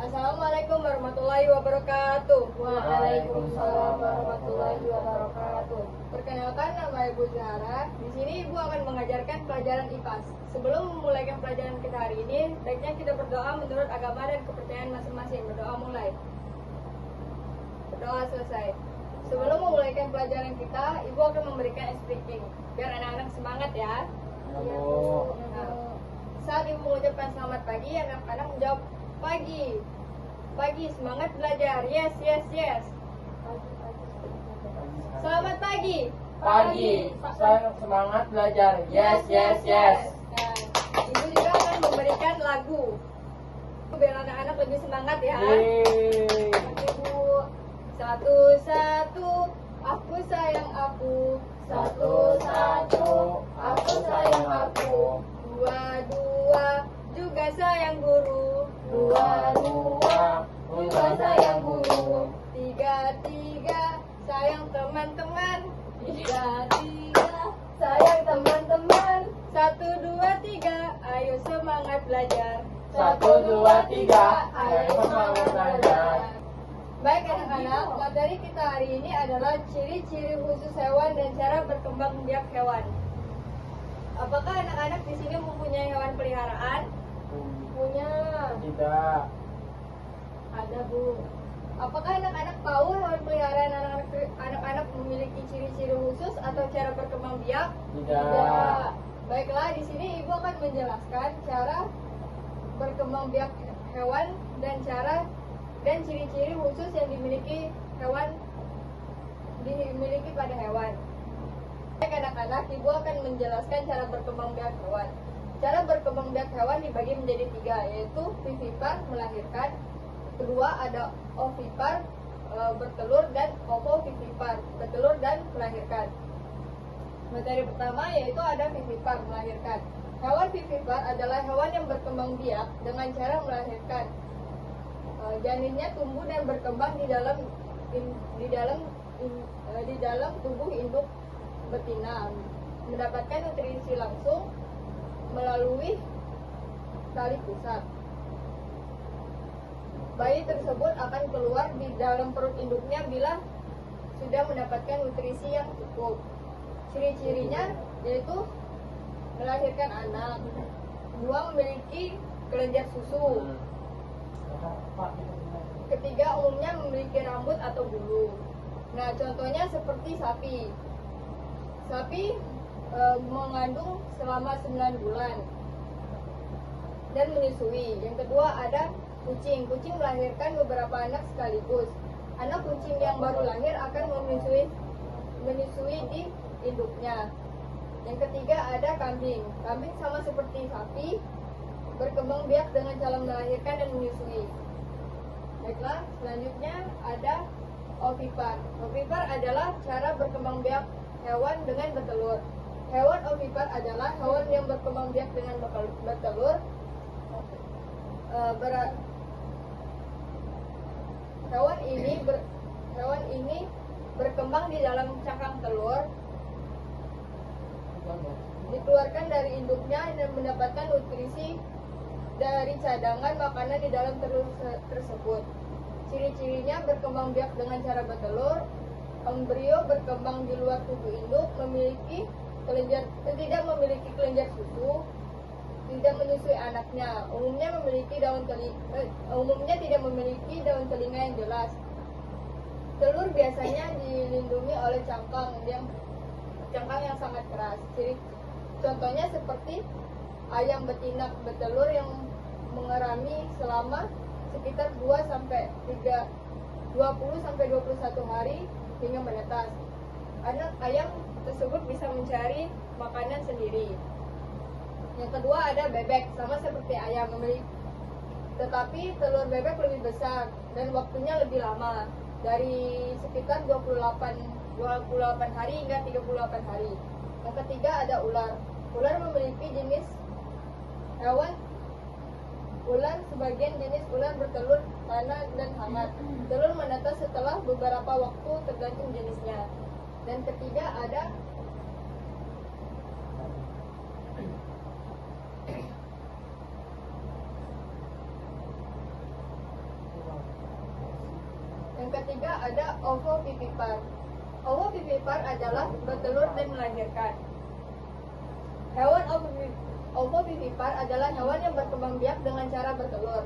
Assalamualaikum warahmatullahi wabarakatuh. Waalaikumsalam warahmatullahi wabarakatuh. Perkenalkan, nama Ibu Zahra. Di sini Ibu akan mengajarkan pelajaran IPAS. Sebelum memulai pelajaran kita hari ini, baiknya kita berdoa menurut agama dan kepercayaan masing-masing. Berdoa mulai. Berdoa selesai. Sebelum memulai pelajaran kita, Ibu akan memberikan speaking biar anak-anak semangat ya. Nah, saat Ibu mengucapkan selamat pagi, anak-anak menjawab pagi. Pagi, semangat belajar. Yes, yes, yes. Selamat pagi. Pagi, semangat belajar. Yes, yes, yes. Nah, Ibu juga akan memberikan lagu biar anak-anak lebih semangat ya. Yeay. Ibu, satu-satu, aku sayang aku. Satu-satu, aku sayang aku. Dua-dua, juga sayang guru. Dua-dua, juga sayang guru. Tiga-tiga, sayang teman-teman. Tiga-tiga, sayang teman-teman. Satu, dua, tiga, ayo semangat belajar. Satu, dua, tiga, ayo semangat belajar. Baik anak-anak, materi kita hari ini adalah ciri-ciri khusus hewan dan cara berkembang biak hewan. Apakah anak-anak di sini mempunyai hewan peliharaan? Punya. Tidak. Ada, Bu. Apakah anak-anak tahu hewan peliharaan anak-anak memiliki ciri-ciri khusus atau cara berkembang biak? Tidak. Baiklah, di sini Ibu akan menjelaskan cara berkembang biak hewan dan ciri-ciri khusus yang dimiliki pada hewan. Baik anak-anak, Ibu akan menjelaskan cara berkembang biak hewan. Cara berkembang biak hewan dibagi menjadi tiga, yaitu vivipar, melahirkan. Kedua ada ovipar, bertelur, dan ovovivipar, bertelur dan melahirkan. Materi pertama yaitu ada vivipar, melahirkan. Hewan vivipar adalah hewan yang berkembang biak dengan cara melahirkan. Janinnya tumbuh dan berkembang di dalam tubuh induk betina, mendapatkan nutrisi langsung melalui tali pusat. Bayi tersebut akan keluar di dalam perut induknya bila sudah mendapatkan nutrisi yang cukup. Ciri-cirinya yaitu melahirkan anak. Dua, memiliki kelenjar susu. Ketiga, umumnya memiliki rambut atau bulu. Nah, contohnya seperti sapi. Sapi mengandung selama 9 bulan dan menyusui. Yang kedua ada kucing. Kucing melahirkan beberapa anak sekaligus. Anak kucing yang baru lahir akan menyusui di induknya. Yang ketiga ada kambing. Kambing sama seperti sapi, berkembang biak dengan cara melahirkan dan menyusui. Baiklah, selanjutnya ada ovipar. Ovipar adalah cara berkembang biak hewan dengan bertelur. Hewan ovipar adalah hewan yang berkembang biak dengan bertelur. Hewan ini berkembang di dalam cangkang telur, dikeluarkan dari induknya dan mendapatkan nutrisi dari cadangan makanan di dalam telur tersebut. Ciri-cirinya berkembang biak dengan cara bertelur, embrio berkembang di luar tubuh induk, tidak memiliki kelenjar susu, tidak menyusui anaknya, umumnya tidak memiliki daun telinga yang jelas. Telur biasanya dilindungi oleh cangkang yang sangat keras. Contohnya seperti ayam betina bertelur yang mengerami selama sekitar 20 sampai 21 hari hingga menetas. Anak ayam tersebut bisa mencari makanan sendiri. Yang kedua ada bebek, sama seperti ayam, tetapi telur bebek lebih besar dan waktunya lebih lama, dari sekitar 28 hari hingga 38 hari. Yang ketiga ada ular. Ular memiliki jenis hewan. Sebagian jenis ular bertelur tanah dan hangat. Telur menetas setelah beberapa waktu tergantung jenisnya. Dan ketiga ada ketiga ada ovovivipar. Ovovivipar adalah bertelur dan melahirkan. Hewan ovovivipar adalah hewan yang berkembang biak dengan cara bertelur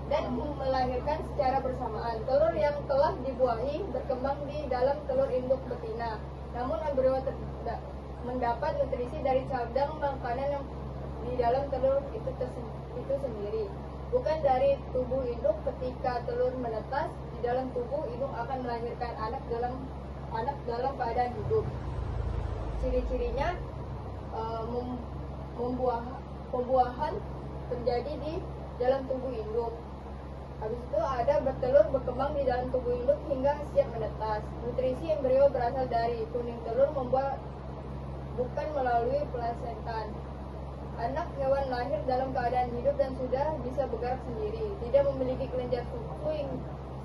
dan melahirkan secara bersamaan. Telur yang telah dibuahi berkembang di dalam telur induk betina. Namun embrio mendapat nutrisi dari cabang makanan yang di dalam telur itu sendiri, bukan dari tubuh induk. Ketika telur menetas di dalam tubuh induk akan melahirkan anak dalam keadaan hidup. Ciri-cirinya pembuahan terjadi di dalam tubuh induk. Habis itu ada bertelur berkembang di dalam tubuh induk hingga siap menetas. Nutrisi embrio berasal dari kuning telur membuat bukan melalui plasenta. Anak hewan lahir dalam keadaan hidup dan sudah bisa bergerak sendiri, tidak memiliki kelenjar susu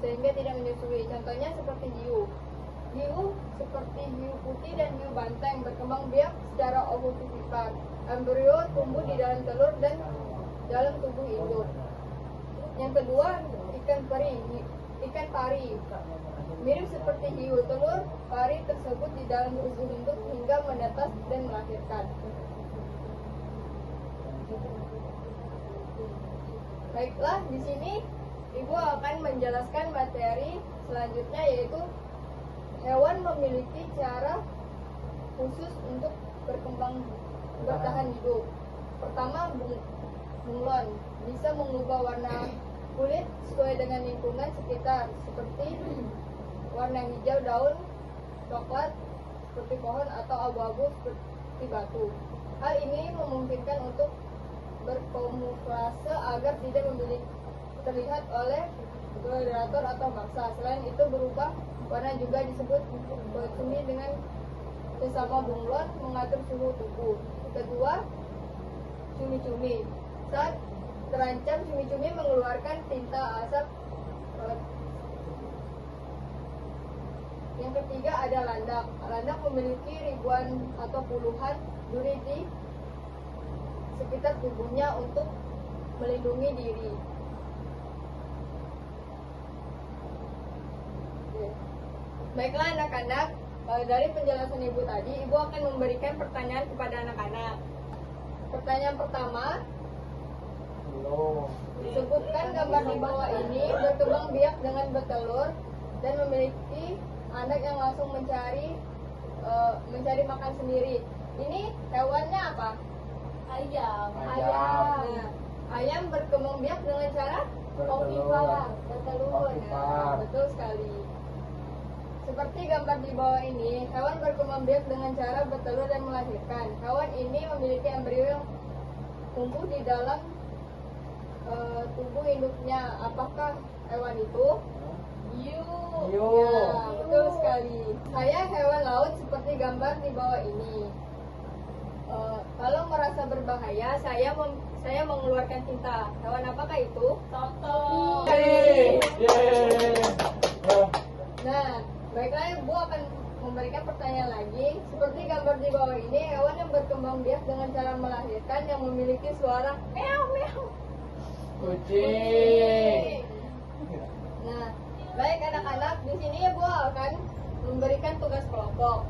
sehingga tidak menyusui. Contohnya seperti hiu. Hiu seperti hiu putih dan hiu banteng berkembang biak secara ovovivipar. Embrio tumbuh di dalam telur dan dalam tubuh induk. Yang kedua, ikan pari. Mirip seperti hiu, telur pari tersebut di dalam tubuh induk hingga menetas dan melahirkan. Baiklah, di sini Ibu akan menjelaskan materi selanjutnya, yaitu hewan memiliki cara khusus untuk bertahan hidup. Pertama, bunglon bisa mengubah warna kulit sesuai dengan lingkungan sekitar, seperti warna hijau daun, coklat seperti pohon, atau abu-abu seperti batu. Hal ini memungkinkan untuk berkamuflase agar tidak terlihat oleh predator atau mangsa. Selain itu, berubah warna juga disebut bercumi dengan sesama bunglon mengatur suhu tubuh. Kedua, cumi-cumi. Saat terancam, cumi-cumi mengeluarkan tinta asap. Yang ketiga ada landak. Landak memiliki ribuan atau puluhan duri di sekitar tubuhnya untuk melindungi diri. Baiklah anak-anak, dari penjelasan Ibu tadi, Ibu akan memberikan pertanyaan kepada anak-anak. Pertanyaan pertama, sebutkan gambar di bawah ini berkembang biak dengan bertelur dan memiliki anak yang langsung mencari makan sendiri. Ini hewannya apa? Ayam. Nah, ayam berkembang biak dengan cara bertelur. Nah, betul sekali. Seperti gambar di bawah ini, hewan berkembang biak dengan cara bertelur dan melahirkan. Hewan ini memiliki embrio yang tumbuh di dalam tubuh induknya. Apakah hewan itu? Hiu. Ya, betul sekali. Saya hewan laut seperti gambar di bawah ini. Kalau merasa berbahaya, saya mengeluarkan tinta. Hewan apakah itu? Totol. Nah, baiklah, Ibu akan memberikan pertanyaan lagi. Seperti gambar di bawah ini, hewan yang berkembang biak dengan cara melahirkan yang memiliki suara meow meow. Kucing. Nah, baik anak-anak, di sini Ibu akan memberikan tugas kelompok.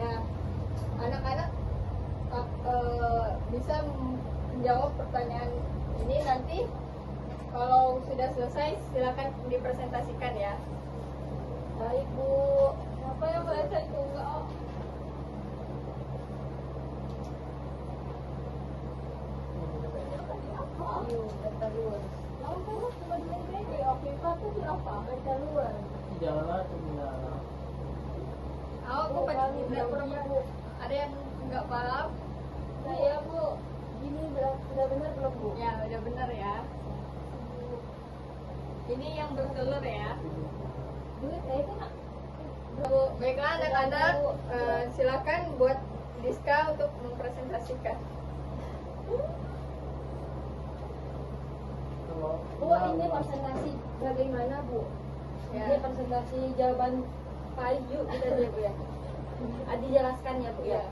Nah, anak-anak bisa menjawab pertanyaan ini nanti. Kalau sudah selesai, silakan dipresentasikan ya. Baik Bu, siapa yang bahasa itu enggak? Bertelur. Lalu terus sebenarnya di Afrika tuh apa? Bertelur. Janganlah sebenarnya. Aku ada yang nggak paham? Saya Bu, ini sudah benar belum Bu? Ya, udah benar ya. Ini yang bertelur ya. Bu, baiklah anak-anak, silakan buat Diska untuk mempresentasikan. Bu, ini presentasi bagaimana Bu? Ya. Ini presentasi jawaban Pak Ayu gitu aja Bu ya. Dijelaskan ya Bu ya.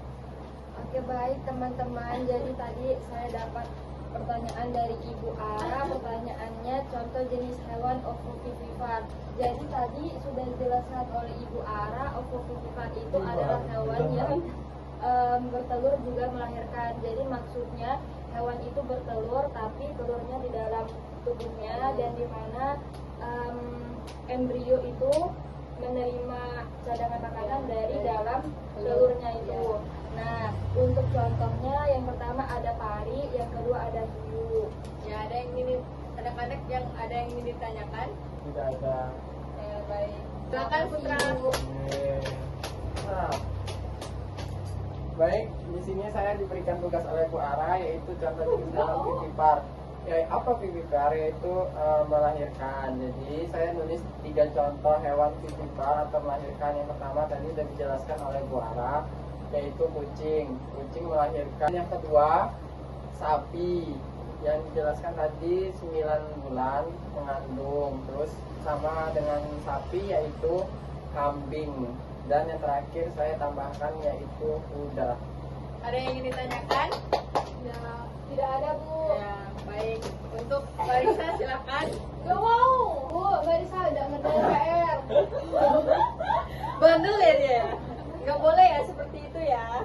Oke baik teman-teman, jadi tadi saya dapat pertanyaan dari Ibu Ara. Pertanyaannya, contoh atau jenis hewan ovovivipar. Jadi tadi sudah dijelaskan oleh Ibu Ara, ovovivipar itu adalah hewan yang bertelur juga melahirkan. Jadi maksudnya hewan itu bertelur tapi telurnya di dalam tubuhnya, dan di mana embrio itu menerima cadangan makanan dari dalam telurnya itu. Nah, untuk contohnya yang pertama ada pari, yang kedua ada hiu. Ya, ada yang ini anak-anak yang ada yang ingin ditanyakan? Tidak ada. Baik. Silakan Putra. Oke. Nah, baik, di sini saya diberikan tugas oleh Bu Ara, yaitu contoh jenis dalam vivipar. Ya, apa vivipar? Yaitu melahirkan. Jadi saya nulis 3 contoh hewan vivipar atau melahirkan. Yang pertama tadi sudah dijelaskan oleh Bu Ara, yaitu kucing. Kucing melahirkan. Yang kedua, sapi. Yang dijelaskan tadi 9 bulan mengandung. Terus sama dengan sapi yaitu kambing. Dan yang terakhir saya tambahkan yaitu kuda. Ada yang ingin ditanyakan? Ya, tidak ada, Bu. Ya, baik. Untuk Marisa silakan. Gak mau. Bu, Marisa udah ngerjain PR. Bandel ya dia. Nggak boleh ya seperti itu ya.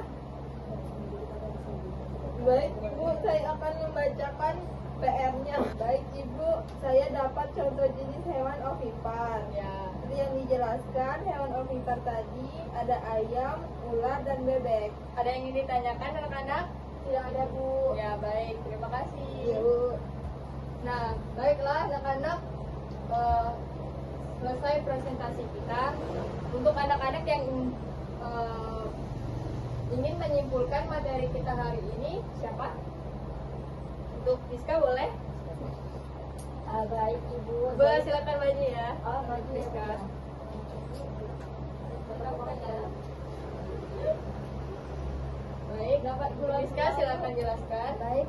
Baik, Ibu, saya akan membacakan PR-nya. Baik, Ibu, saya dapat contoh jenis hewan ovipar. Ya. Seperti yang dijelaskan, hewan ovipar tadi ada ayam, ular, dan bebek. Ada yang ingin ditanyakan anak-anak? Tidak ada, Bu. Ya, baik. Terima kasih. Iya, Bu. Nah, baiklah anak-anak, selesai presentasi kita. Untuk anak-anak yang ingin menyimpulkan materi kita hari ini, siapa? Untuk Rizka boleh? Baik, Ibu. Silakan maju ya. Oh, maju ya, Rizka. Bu. Baik, dapat Bu Rizka silakan jelaskan. Baik,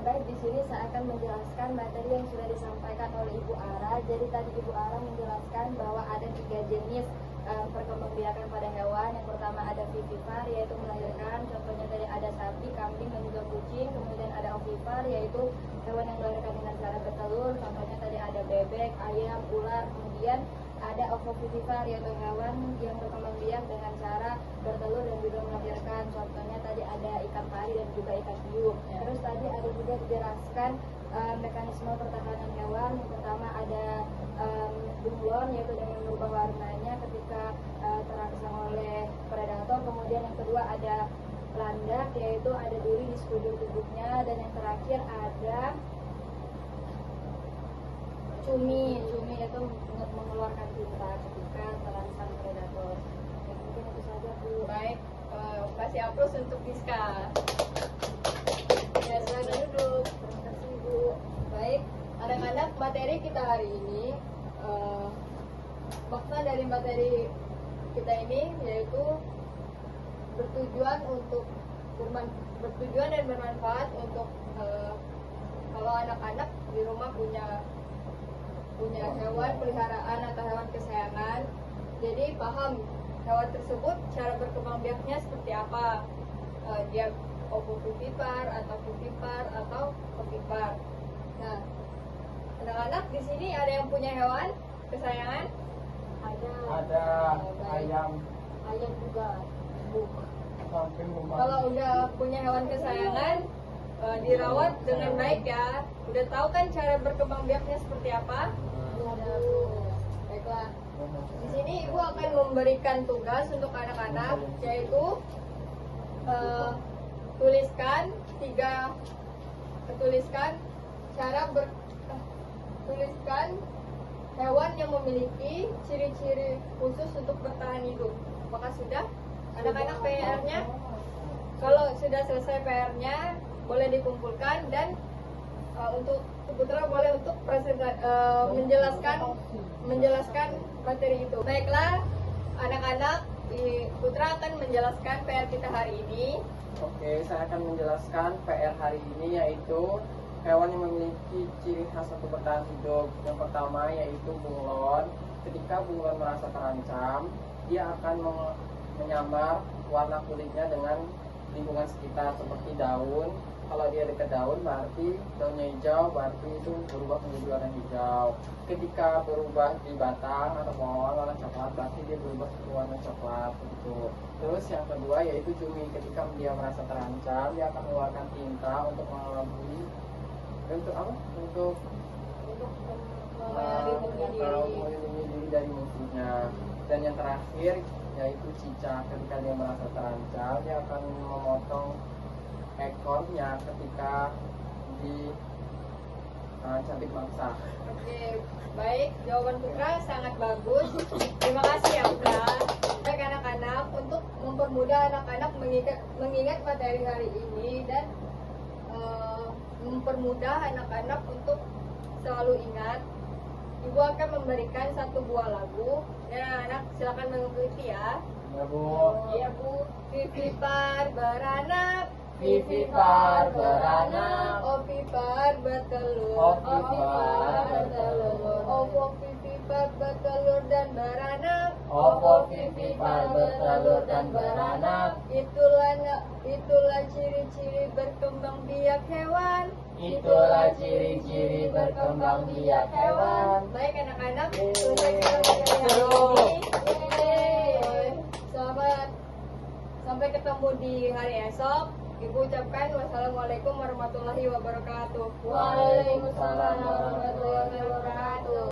baik di sini saya akan menjelaskan materi yang sudah disampaikan oleh Ibu Ara. Jadi tadi Ibu Ara menjelaskan bahwa ada 3 jenis perkembangbiakan pada hewan. Yang pertama ada vivipar, yaitu melahirkan. Contohnya tadi ada sapi, kambing, dan juga kucing. Kemudian ada ovipar, yaitu hewan yang melahirkan dengan cara bertelur. Contohnya tadi ada bebek, ayam, ular. Kemudian ada ovovivipar, yaitu hewan yang berkembang biak dengan cara bertelur dan juga melahirkan. Contohnya tadi ada ikan pari dan juga ikan hiu. Terus tadi ada juga dijelaskan mekanisme pertahanan hewan. Yang pertama ada bunglon, yaitu dengan merubah warnanya ketika terangsang oleh predator. Kemudian yang kedua ada landak, yaitu ada duri di sekujur tubuhnya. Dan yang terakhir ada cumi itu mengeluarkan tinta ketika terangsang predator. Ya, mungkin itu saja, Bu. Baik, kasih aplaus untuk Rizka. Ya, silakan duduk. Terima kasih, Bu. Baik, anak-anak, materi kita hari ini, makna dari materi kita ini yaitu bertujuan dan bermanfaat untuk kalau anak-anak di rumah punya hewan peliharaan atau hewan kesayangan, jadi paham hewan tersebut cara berkembang biaknya seperti apa, dia ovovivipar atau vivipar atau ovipar. Nah, anak-anak di sini ada yang punya hewan kesayangan? Ada ayam, Ayam juga. samping rumah. Kalau udah punya hewan kesayangan, dirawat dengan baik ya. Udah tahu kan cara berkembang biaknya seperti apa? Baiklah. Di sini ibu akan memberikan tugas untuk anak-anak, yaitu tuliskan hewan yang memiliki ciri-ciri khusus untuk bertahan hidup. Apakah sudah? Anak-anak PR-nya? Kalau sudah selesai PR-nya, boleh dikumpulkan dan untuk Putra boleh untuk menjelaskan materi itu. Baiklah, anak-anak, Putra akan menjelaskan PR kita hari ini. Oke, saya akan menjelaskan PR hari ini, yaitu hewan yang memiliki ciri khas untuk bertahan hidup. Yang pertama yaitu bunglon. Ketika bunglon merasa terancam, dia akan menyamar warna kulitnya dengan lingkungan sekitar seperti daun, Kalau dia dekat daun berarti daunnya hijau, berarti itu berubah menjadi warna hijau. Ketika berubah di batang atau pohon warna coklat, berarti dia berubah ke warna coklat gitu. Terus yang kedua yaitu cumi. Ketika dia merasa terancam, dia akan mengeluarkan tinta untuk mengelabui, untuk apa? Untuk melindungi diri dari musuhnya. Dan yang terakhir yaitu cicak. Ketika dia merasa terancam, dia akan memotong ekornya ketika di cantik mangsa. Oke, baik. Jawaban Putra sangat bagus. Terima kasih ya Putra. Baik anak-anak, untuk mempermudah anak-anak mengingat materi hari ini dan mempermudah anak-anak untuk selalu ingat, Ibu akan memberikan satu buah lagu. Ya, anak silakan mengikuti ya. Ya Bu. Iya Bu. Vivipar beranak, Vivipar beranak, Ovipar bertelur, Ovipar bertelur, Ovo vivipar bertelur dan beranak, Ovo vivipar bertelur dan beranak. Itulah ciri-ciri berkembang biak hewan. Itulah ciri-ciri berkembang biak hewan. Baik anak-anak, Yeay. selesai kita belajar hari ini. Yeay. Selamat sampai ketemu di hari esok. Ibu ucapkan wassalamualaikum warahmatullahi wabarakatuh. Waalaikumsalam warahmatullahi wabarakatuh.